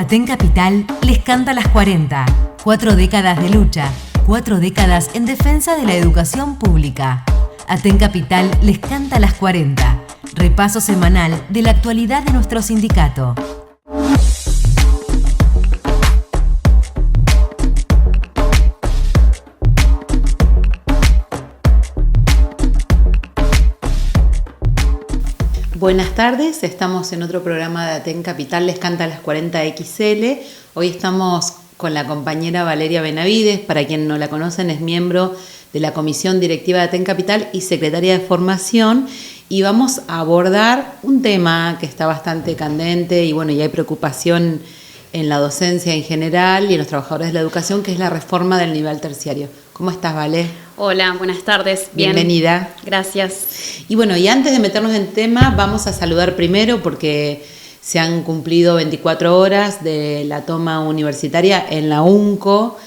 Aten Capital les canta las 40. 4 décadas de lucha, 4 décadas en defensa de la educación pública. Aten Capital les canta las 40. Repaso semanal de la actualidad de nuestro sindicato. Buenas tardes, estamos en otro programa de Aten Capital, les canta las 40 XL. Hoy estamos con la compañera Valeria Benavides, para quien no la conocen es miembro de la Comisión Directiva de Aten Capital y Secretaria de Formación, y vamos a abordar un tema que está bastante candente y bueno, y hay preocupación en la docencia en general y en los trabajadores de la educación, que es la reforma del nivel terciario. ¿Cómo estás, Vale? Hola, buenas tardes. Bien. Bienvenida. Gracias. Y bueno, y antes de meternos en tema, vamos a saludar primero porque se han cumplido 24 horas de la toma universitaria en la UNCO,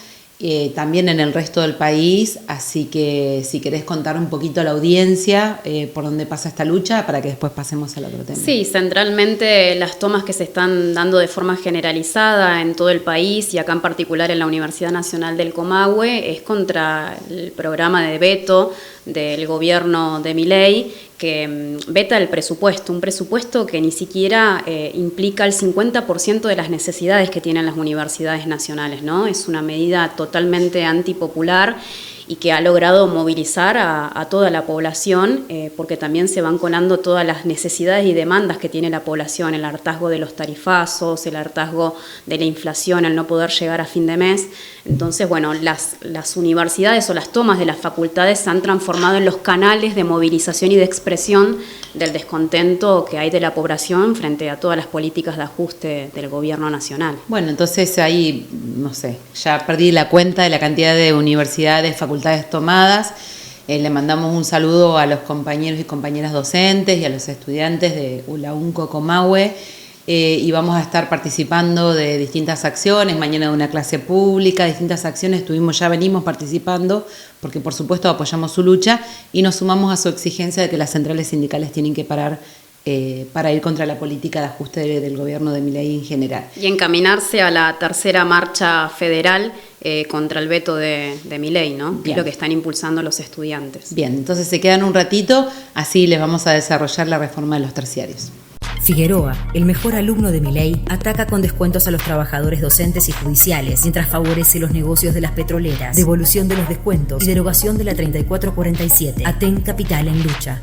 también en el resto del país, así que si querés contar un poquito a la audiencia por dónde pasa esta lucha para que después pasemos al otro tema. Sí, centralmente las tomas que se están dando de forma generalizada en todo el país y acá en particular en la Universidad Nacional del Comahue es contra el programa de veto del gobierno de Milei, que veta el presupuesto, un presupuesto que ni siquiera implica el 50% de las necesidades que tienen las universidades nacionales, ¿no? Es una medida totalmente antipopular y que ha logrado movilizar a toda la población, porque también se van colando todas las necesidades y demandas que tiene la población, el hartazgo de los tarifazos, el hartazgo de la inflación, el no poder llegar a fin de mes. Entonces, bueno, las universidades o las tomas de las facultades se han transformado en los canales de movilización y de expresión del descontento que hay de la población frente a todas las políticas de ajuste del gobierno nacional. Bueno, entonces ahí, no sé, ya perdí la cuenta de la cantidad de universidades, facultades tomadas. Le mandamos un saludo a los compañeros y compañeras docentes y a los estudiantes de la UNCO Comahue. Y vamos a estar participando de distintas acciones, mañana de una clase pública, distintas acciones, venimos participando porque por supuesto apoyamos su lucha y nos sumamos a su exigencia de que las centrales sindicales tienen que parar para ir contra la política de ajuste del gobierno de Milei en general. Y encaminarse a la tercera marcha federal contra el veto de Milei, ¿no? Que es lo que están impulsando los estudiantes. Bien, entonces se quedan un ratito, así les vamos a desarrollar la reforma de los terciarios. Figueroa, el mejor alumno de Milei, ataca con descuentos a los trabajadores docentes y judiciales, mientras favorece los negocios de las petroleras, devolución de los descuentos y derogación de la 3447. Aten Capital en lucha.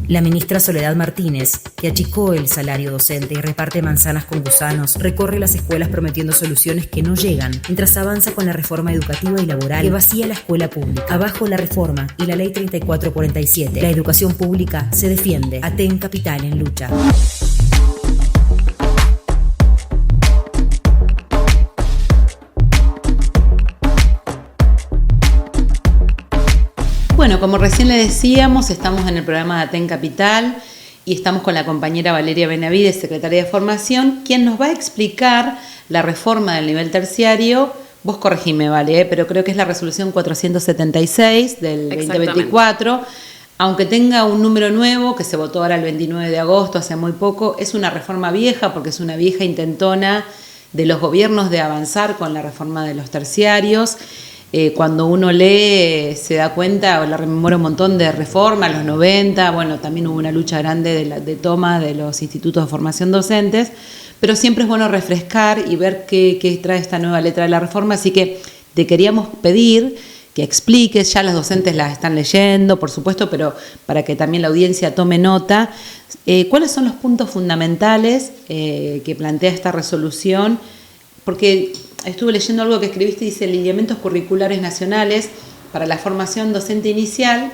La ministra Soledad Martínez, que achicó el salario docente y reparte manzanas con gusanos, recorre las escuelas prometiendo soluciones que no llegan, mientras avanza con la reforma educativa y laboral que vacía la escuela pública. Abajo la reforma y la ley 3447. La educación pública se defiende. Aten Capital en lucha. Bueno, como recién le decíamos, estamos en el programa de Aten Capital y estamos con la compañera Valeria Benavides, secretaria de Formación, quien nos va a explicar la reforma del nivel terciario. Vos corregime, Vale, pero creo que es la resolución 476 del 2024. Aunque tenga un número nuevo, que se votó ahora el 29 de agosto, hace muy poco, es una reforma vieja porque es una vieja intentona de los gobiernos de avanzar con la reforma de los terciarios. Cuando uno lee se da cuenta, o la rememora un montón de reformas, los 90, bueno, también hubo una lucha grande de toma de los institutos de formación docentes, pero siempre es bueno refrescar y ver qué trae esta nueva letra de la reforma, así que te queríamos pedir que expliques, ya los docentes las están leyendo, por supuesto, pero para que también la audiencia tome nota, ¿cuáles son los puntos fundamentales que plantea esta resolución? Porque estuve leyendo algo que escribiste, dice lineamientos curriculares nacionales para la formación docente inicial,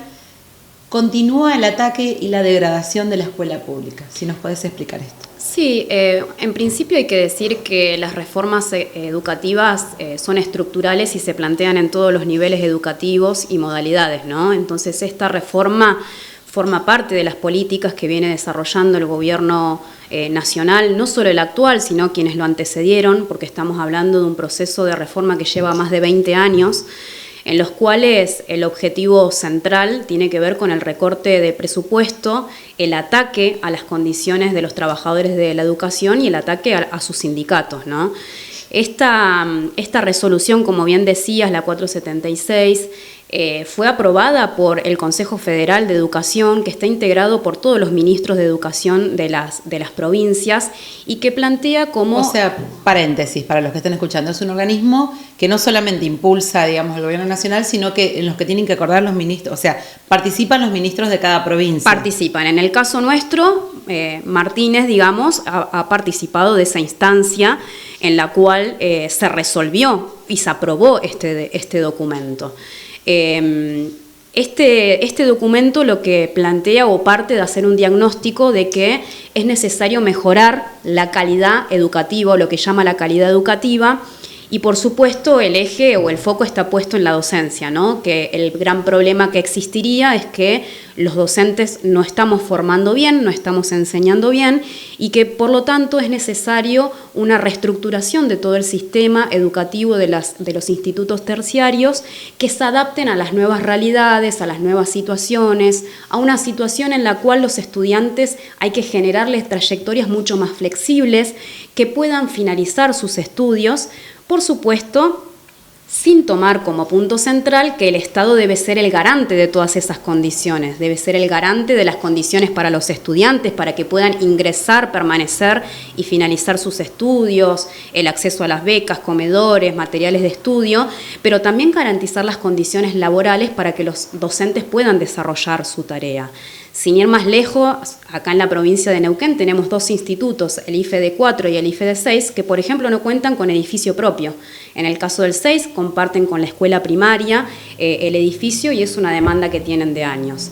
continúa el ataque y la degradación de la escuela pública. Si nos podés explicar esto. Sí, en principio hay que decir que las reformas educativas son estructurales y se plantean en todos los niveles educativos y modalidades, ¿no? Entonces esta reforma forma parte de las políticas que viene desarrollando el gobierno nacional, no solo el actual, sino quienes lo antecedieron, porque estamos hablando de un proceso de reforma que lleva más de 20 años. en los cuales el objetivo central tiene que ver con el recorte de presupuesto, el ataque a las condiciones de los trabajadores de la educación y el ataque a sus sindicatos, ¿no? Esta resolución, como bien decías, la 476, fue aprobada por el Consejo Federal de Educación, que está integrado por todos los ministros de educación de las provincias y que plantea como... O sea, paréntesis, para los que estén escuchando, es un organismo que no solamente impulsa, digamos, el gobierno nacional, sino que en los que tienen que acordar los ministros, o sea, participan los ministros de cada provincia. Participan. En el caso nuestro, Martínez, digamos, ha participado de esa instancia en la cual se resolvió y se aprobó este documento. Este documento lo que plantea o parte de hacer un diagnóstico de que es necesario mejorar la calidad educativa, o lo que llama la calidad educativa, y por supuesto el eje o el foco está puesto en la docencia, ¿no? Que el gran problema que existiría es que los docentes no estamos formando bien, no estamos enseñando bien y que por lo tanto es necesario una reestructuración de todo el sistema educativo de los institutos terciarios que se adapten a las nuevas realidades, a las nuevas situaciones, a una situación en la cual los estudiantes hay que generarles trayectorias mucho más flexibles, que puedan finalizar sus estudios, por supuesto, sin tomar como punto central que el Estado debe ser el garante de todas esas condiciones, debe ser el garante de las condiciones para los estudiantes, para que puedan ingresar, permanecer y finalizar sus estudios, el acceso a las becas, comedores, materiales de estudio, pero también garantizar las condiciones laborales para que los docentes puedan desarrollar su tarea. Sin ir más lejos, acá en la provincia de Neuquén tenemos dos institutos, el IFED 4 y el IFED 6, que por ejemplo no cuentan con edificio propio. En el caso del 6 comparten con la escuela primaria el edificio y es una demanda que tienen de años.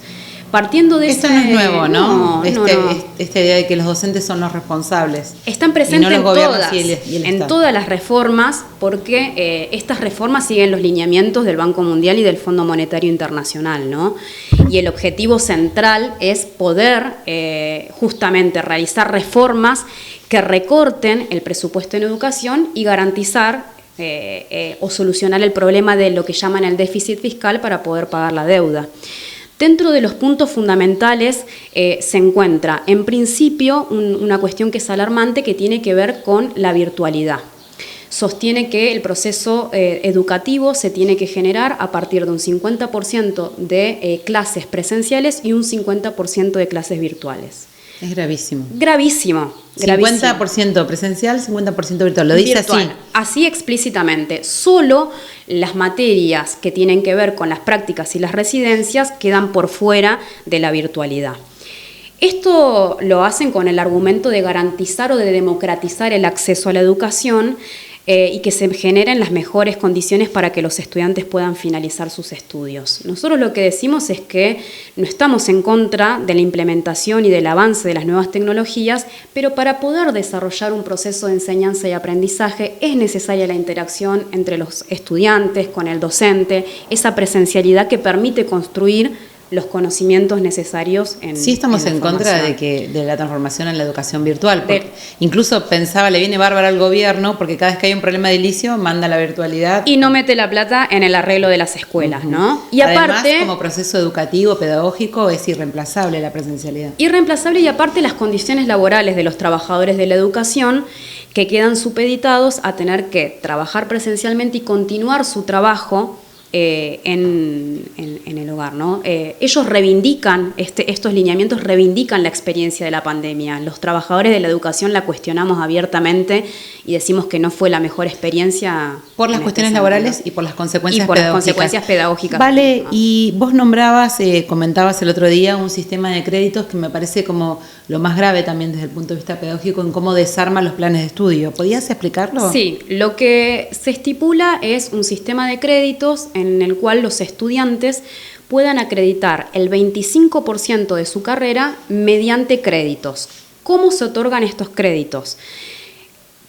Partiendo de esto no es nuevo, ¿no? Esta idea de que los docentes son los responsables. Están presentes en en todas las reformas, porque estas reformas siguen los lineamientos del Banco Mundial y del Fondo Monetario Internacional, ¿no? Y el objetivo central es poder justamente realizar reformas que recorten el presupuesto en educación y garantizar o solucionar el problema de lo que llaman el déficit fiscal para poder pagar la deuda. Dentro de los puntos fundamentales se encuentra, en principio, una cuestión que es alarmante que tiene que ver con la virtualidad. Sostiene que el proceso educativo se tiene que generar a partir de un 50% de clases presenciales y un 50% de clases virtuales. Es gravísimo. Gravísimo. 50% presencial, 50% virtual. Lo dice virtual, así. Así explícitamente. Solo las materias que tienen que ver con las prácticas y las residencias quedan por fuera de la virtualidad. Esto lo hacen con el argumento de garantizar o de democratizar el acceso a la educación y que se generen las mejores condiciones para que los estudiantes puedan finalizar sus estudios. Nosotros lo que decimos es que no estamos en contra de la implementación y del avance de las nuevas tecnologías, pero para poder desarrollar un proceso de enseñanza y aprendizaje es necesaria la interacción entre los estudiantes, con el docente, esa presencialidad que permite construir los conocimientos necesarios en Sí estamos en contra de la transformación en la educación virtual. Incluso pensaba, le viene bárbaro al gobierno porque cada vez que hay un problema edilicio manda la virtualidad. Y no mete la plata en el arreglo de las escuelas, ¿no? Y además, como proceso educativo, pedagógico, es irreemplazable la presencialidad. Irreemplazable y aparte las condiciones laborales de los trabajadores de la educación que quedan supeditados a tener que trabajar presencialmente y continuar su trabajo en el hogar, ¿no? Ellos reivindican, estos lineamientos reivindican la experiencia de la pandemia. Los trabajadores de la educación la cuestionamos abiertamente y decimos que no fue la mejor experiencia. Por las cuestiones laborales y por las consecuencias pedagógicas. Las consecuencias pedagógicas. Vale, y vos nombrabas, comentabas el otro día un sistema de créditos que me parece como lo más grave también desde el punto de vista pedagógico en cómo desarma los planes de estudio. ¿Podías explicarlo? Sí, lo que se estipula es un sistema de créditos en el cual los estudiantes puedan acreditar el 25% de su carrera mediante créditos. ¿Cómo se otorgan estos créditos?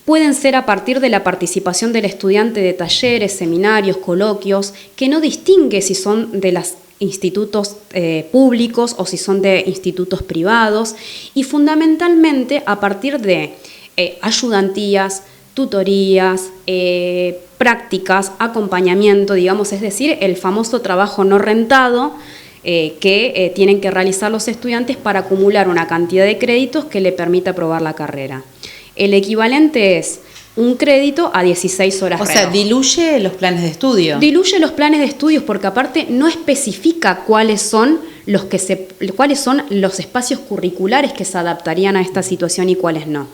Pueden ser a partir de la participación del estudiante de talleres, seminarios, coloquios, que no distingue si son de los institutos públicos o si son de institutos privados, y fundamentalmente a partir de ayudantías, tutorías, prácticas, acompañamiento, digamos, es decir, el famoso trabajo no rentado que tienen que realizar los estudiantes para acumular una cantidad de créditos que le permita aprobar la carrera. El equivalente es un crédito a 16 horas. O sea, diluye los planes de estudio. Diluye los planes de estudios porque aparte no especifica cuáles son los espacios curriculares que se adaptarían a esta situación y cuáles no.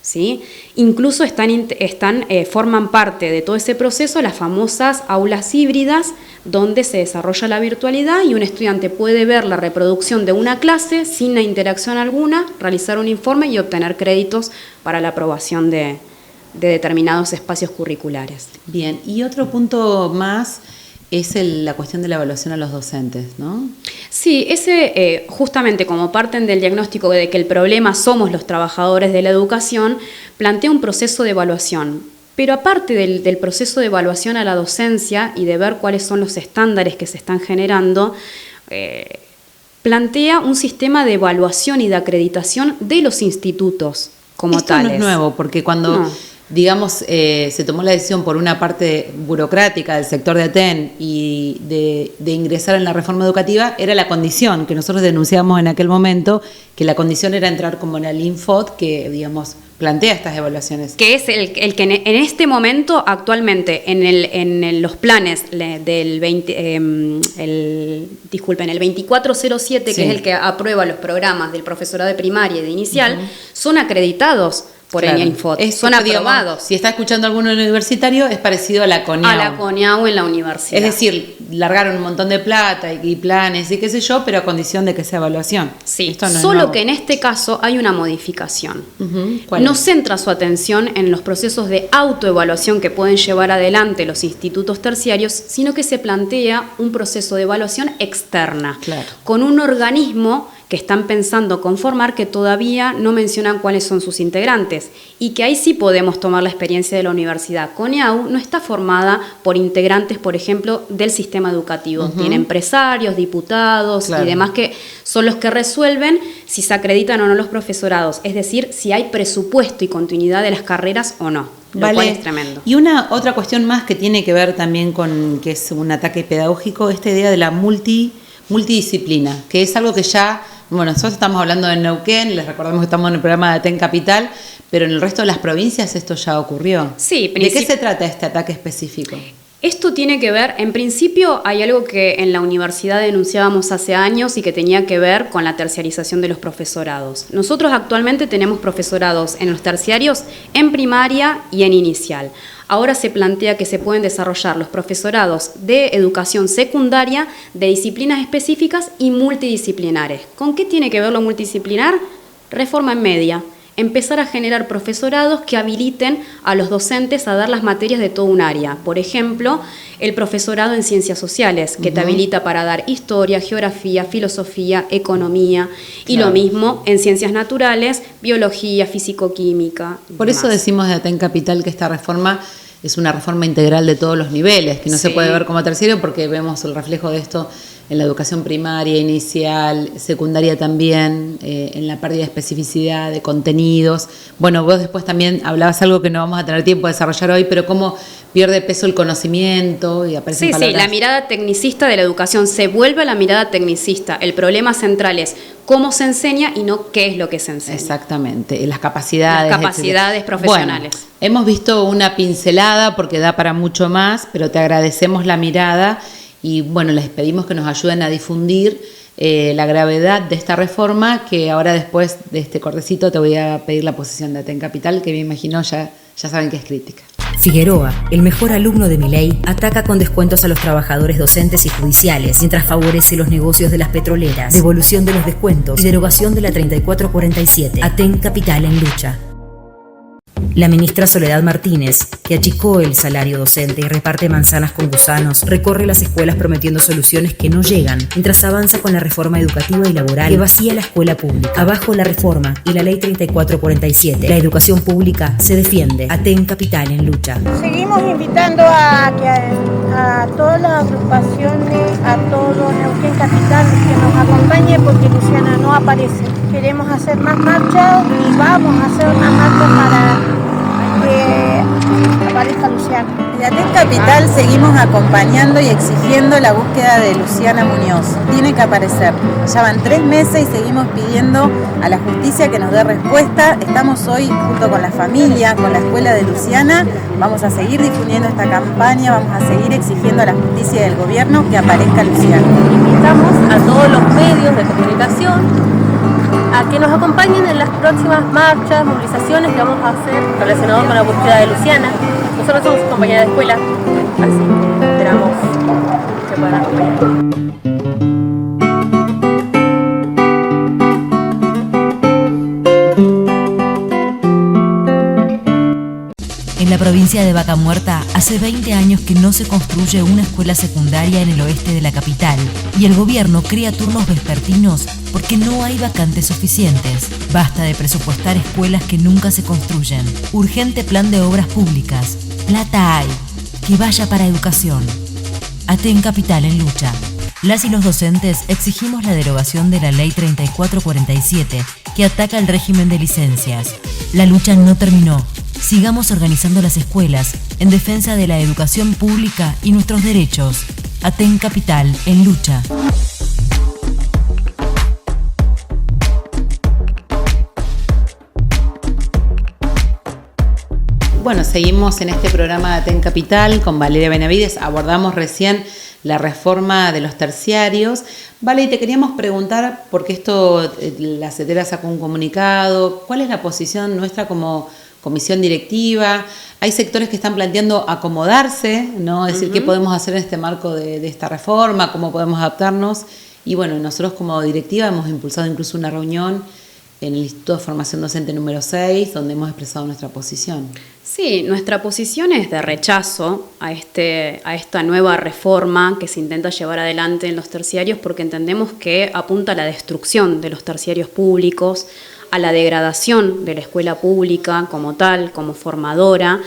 ¿Sí? Incluso forman parte de todo ese proceso las famosas aulas híbridas, donde se desarrolla la virtualidad y un estudiante puede ver la reproducción de una clase sin la interacción alguna, realizar un informe y obtener créditos para la aprobación de determinados espacios curriculares. Bien, y otro punto más es la cuestión de la evaluación a los docentes, ¿no? Sí, ese justamente como parten del diagnóstico de que el problema somos los trabajadores de la educación, plantea un proceso de evaluación. Pero aparte del proceso de evaluación a la docencia y de ver cuáles son los estándares que se están generando, plantea un sistema de evaluación y de acreditación de los institutos como tales. Esto no es nuevo, porque cuando... No. Digamos, se tomó la decisión por una parte burocrática del sector de ATEN y de ingresar en la reforma educativa, era la condición que nosotros denunciamos en aquel momento, que la condición era entrar como en el Infod, que, digamos, plantea estas evaluaciones. Que es el que en este momento, actualmente, en los planes del 2407, sí, que es el que aprueba los programas del profesorado de primaria y de inicial, son acreditados por el Infod, son aprobados. Digamos, si está escuchando alguno universitario, es parecido a la CONIAU. A la CONIAU en la universidad. Es decir, largaron un montón de plata y planes y qué sé yo, pero a condición de que sea evaluación. Sí, esto no solo que en este caso hay una modificación. No centra su atención en los procesos de autoevaluación que pueden llevar adelante los institutos terciarios, sino que se plantea un proceso de evaluación externa, con un organismo que están pensando conformar, que todavía no mencionan cuáles son sus integrantes, y que ahí sí podemos tomar la experiencia de la universidad. CONIAU no está formada por integrantes, por ejemplo, del sistema educativo. Tiene empresarios, diputados y demás que son los que resuelven si se acreditan o no los profesorados, es decir, si hay presupuesto y continuidad de las carreras o no. Lo cual es tremendo. Y otra cuestión más que tiene que ver también con que es un ataque pedagógico, esta idea de la multidisciplina, que es algo que ya... Bueno, nosotros estamos hablando de Neuquén, les recordamos que estamos en el programa de ATEN Capital, pero en el resto de las provincias esto ya ocurrió. Sí, ¿De qué se trata este ataque específico? Esto tiene que ver, en principio hay algo que en la universidad denunciábamos hace años y que tenía que ver con la terciarización de los profesorados. Nosotros actualmente tenemos profesorados en los terciarios, en primaria y en inicial. Ahora se plantea que se pueden desarrollar los profesorados de educación secundaria, de disciplinas específicas y multidisciplinares. ¿Con qué tiene que ver lo multidisciplinar? Reforma en media. Empezar a generar profesorados que habiliten a los docentes a dar las materias de todo un área. Por ejemplo, el profesorado en ciencias sociales, que te habilita para dar historia, geografía, filosofía, economía, y lo mismo en ciencias naturales, biología, físico-química. Por eso decimos de ATEN Capital que esta reforma es una reforma integral de todos los niveles, que no se puede ver como terciario porque vemos el reflejo de esto en la educación primaria, inicial, secundaria también, en la pérdida de especificidad, de contenidos. Bueno, vos después también hablabas algo que no vamos a tener tiempo de desarrollar hoy, pero cómo pierde peso el conocimiento y aparecen palabras. Sí, la mirada tecnicista de la educación se vuelve a la mirada tecnicista. El problema central es cómo se enseña y no qué es lo que se enseña. Exactamente, las capacidades. Las capacidades profesionales. Bueno, hemos visto una pincelada porque da para mucho más, pero te agradecemos la mirada. Y bueno, les pedimos que nos ayuden a difundir la gravedad de esta reforma, que ahora después de este cortecito te voy a pedir la posición de ATEN Capital, que me imagino ya saben que es crítica. Figueroa, el mejor alumno de Milei, ataca con descuentos a los trabajadores docentes y judiciales, mientras favorece los negocios de las petroleras, devolución de los descuentos y derogación de la 3447. ATEN Capital en lucha. La ministra Soledad Martínez, que achicó el salario docente y reparte manzanas con gusanos, recorre las escuelas prometiendo soluciones que no llegan, mientras avanza con la reforma educativa y laboral que vacía la escuela pública. Abajo la reforma y la ley 3447. La educación pública se defiende. ATEN Capital en lucha. Seguimos invitando a todas las agrupaciones, a todo Neuquén Capital, que nos acompañe porque Luciana no aparece. Queremos hacer más marchas y vamos a hacer una marcha para que Luciana. En Aten Capital seguimos acompañando y exigiendo la búsqueda de Luciana Muñoz. Tiene que aparecer. Ya van 3 meses y seguimos pidiendo a la justicia que nos dé respuesta. Estamos hoy junto con la familia, con la escuela de Luciana. Vamos a seguir difundiendo esta campaña, vamos a seguir exigiendo a la justicia y al gobierno que aparezca Luciana. Invitamos a todos los medios de comunicación a que nos acompañen en las próximas marchas, movilizaciones que vamos a hacer relacionadas con la búsqueda de Luciana. Nosotros somos compañeras de escuela, así que esperamos que puedan acompañar. En la provincia de Vaca Muerta, hace 20 años que no se construye una escuela secundaria en el oeste de la capital y el gobierno crea turnos vespertinos porque no hay vacantes suficientes. Basta de presupuestar escuelas que nunca se construyen. Urgente plan de obras públicas. Plata hay. Que vaya para educación. Aten Capital en lucha. Las y los docentes exigimos la derogación de la Ley 3447 que ataca el régimen de licencias. La lucha no terminó. Sigamos organizando las escuelas en defensa de la educación pública y nuestros derechos. Aten Capital en lucha. Bueno, seguimos en este programa de Aten Capital con Valeria Benavides. Abordamos recién la reforma de los terciarios. Vale, y te queríamos preguntar, porque esto, la CETERA sacó un comunicado, ¿cuál es la posición nuestra como comisión directiva? Hay sectores que están planteando acomodarse, ¿no? Es decir, ¿qué podemos hacer en este marco de esta reforma? ¿Cómo podemos adaptarnos? Y bueno, nosotros como directiva hemos impulsado incluso una reunión en el Instituto de Formación Docente número 6, donde hemos expresado nuestra posición. Sí, nuestra posición es de rechazo a esta nueva reforma que se intenta llevar adelante en los terciarios, porque entendemos que apunta a la destrucción de los terciarios públicos, a la degradación de la escuela pública como tal, como formadora.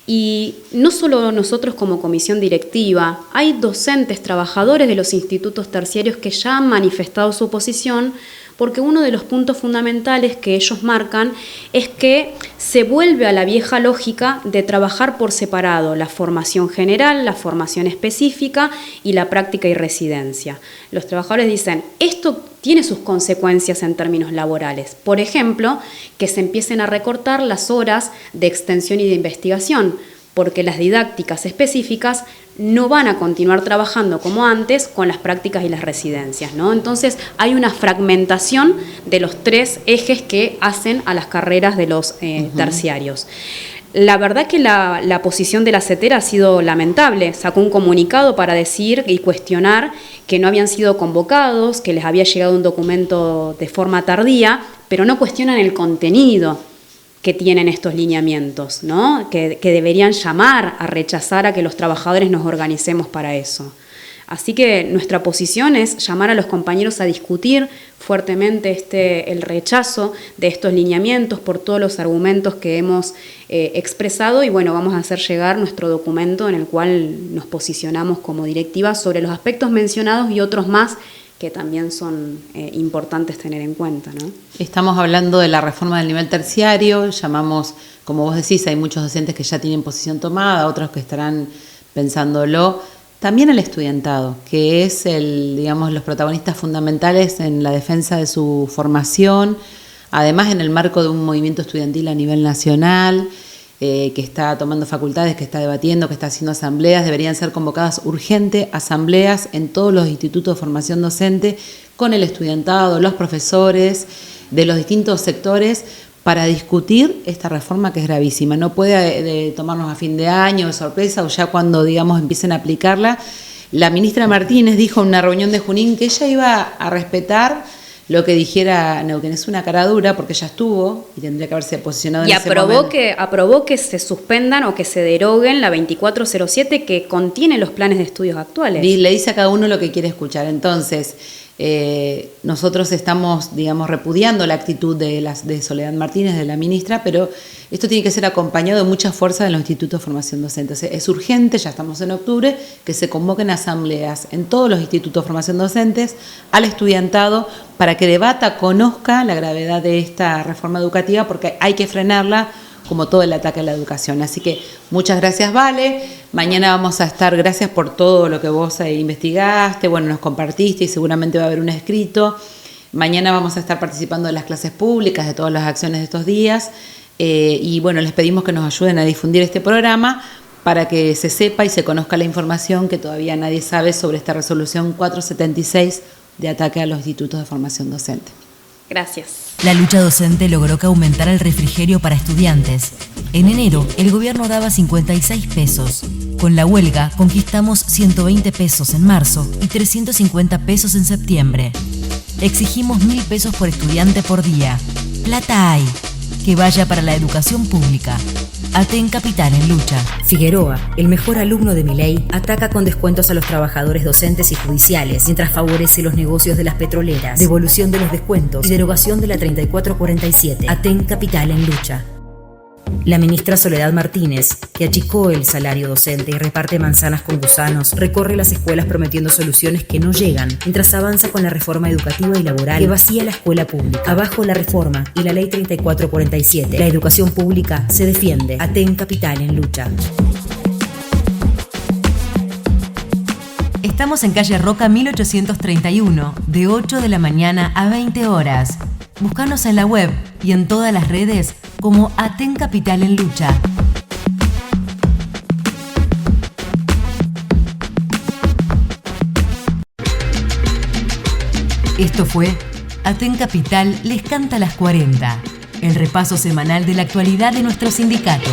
Y no solo nosotros como comisión directiva, hay docentes, trabajadores de los institutos terciarios que ya han manifestado su posición, porque uno de los puntos fundamentales que ellos marcan es que se vuelve a la vieja lógica de trabajar por separado la formación general, la formación específica y la práctica y residencia. Los trabajadores dicen, esto tiene sus consecuencias en términos laborales. Por ejemplo, que se empiecen a recortar las horas de extensión y de investigación, porque las didácticas específicas no van a continuar trabajando como antes con las prácticas y las residencias, ¿no? Entonces hay una fragmentación de los 3 ejes que hacen a las carreras de los terciarios. La verdad que la posición de la CETERA ha sido lamentable. Sacó un comunicado para decir y cuestionar que no habían sido convocados, que les había llegado un documento de forma tardía, pero no cuestionan el contenido que tienen estos lineamientos, ¿no? Que deberían llamar a rechazar a que los trabajadores nos organicemos para eso. Así que nuestra posición es llamar a los compañeros a discutir fuertemente el rechazo de estos lineamientos por todos los argumentos que hemos expresado, y bueno, vamos a hacer llegar nuestro documento en el cual nos posicionamos como directiva sobre los aspectos mencionados y otros más que también son importantes tener en cuenta, ¿no? Estamos hablando de la reforma del nivel terciario, llamamos, como vos decís, hay muchos docentes que ya tienen posición tomada, otros que estarán pensándolo. También el estudiantado, que es los protagonistas fundamentales en la defensa de su formación, además en el marco de un movimiento estudiantil a nivel nacional, que está tomando facultades, que está debatiendo, que está haciendo asambleas. Deberían ser convocadas urgente asambleas en todos los institutos de formación docente con el estudiantado, los profesores de los distintos sectores, para discutir esta reforma que es gravísima. No puede tomarnos a fin de año de sorpresa o ya cuando, empiecen a aplicarla. La ministra Martínez dijo en una reunión de Junín que ella iba a respetar lo que dijera Neuquén. Es una cara dura porque ya estuvo y tendría que haberse posicionado en ese momento. Y aprobó que se suspendan o que se deroguen la 2407 que contiene los planes de estudios actuales. Y le dice a cada uno lo que quiere escuchar. Entonces, nosotros estamos, repudiando la actitud de Soledad Martínez, de la ministra, pero esto tiene que ser acompañado de mucha fuerza en los institutos de formación docente. Es urgente, ya estamos en octubre, que se convoquen asambleas en todos los institutos de formación docentes, al estudiantado, para que debata, conozca la gravedad de esta reforma educativa, porque hay que frenarla como todo el ataque a la educación. Así que muchas gracias, Vale. Mañana vamos a estar, gracias por todo lo que vos investigaste, bueno, nos compartiste y seguramente va a haber un escrito. Mañana vamos a estar participando de las clases públicas, de todas las acciones de estos días. Y bueno, les pedimos que nos ayuden a difundir este programa para que se sepa y se conozca la información que todavía nadie sabe sobre esta resolución 476 de ataque a los institutos de formación docente. Gracias. La lucha docente logró que aumentara el refrigerio para estudiantes. En enero, el gobierno daba 56 pesos. Con la huelga, conquistamos 120 pesos en marzo y 350 pesos en septiembre. Exigimos 1.000 pesos por estudiante por día. Plata hay. Que vaya para la educación pública. Aten Capital en lucha. Figueroa, el mejor alumno de Milei, ataca con descuentos a los trabajadores docentes y judiciales, mientras favorece los negocios de las petroleras, devolución de los descuentos y derogación de la 3447. Aten Capital en lucha. La ministra Soledad Martínez, que achicó el salario docente y reparte manzanas con gusanos, recorre las escuelas prometiendo soluciones que no llegan, mientras avanza con la reforma educativa y laboral que vacía la escuela pública. Abajo la reforma y la ley 3447. La educación pública se defiende. Aten Capital en lucha. Estamos en calle Roca 1831, de 8 de la mañana a 20 horas. Búscanos en la web y en todas las redes como Aten Capital en lucha. Esto fue Aten Capital les canta las 40, el repaso semanal de la actualidad de nuestro sindicato.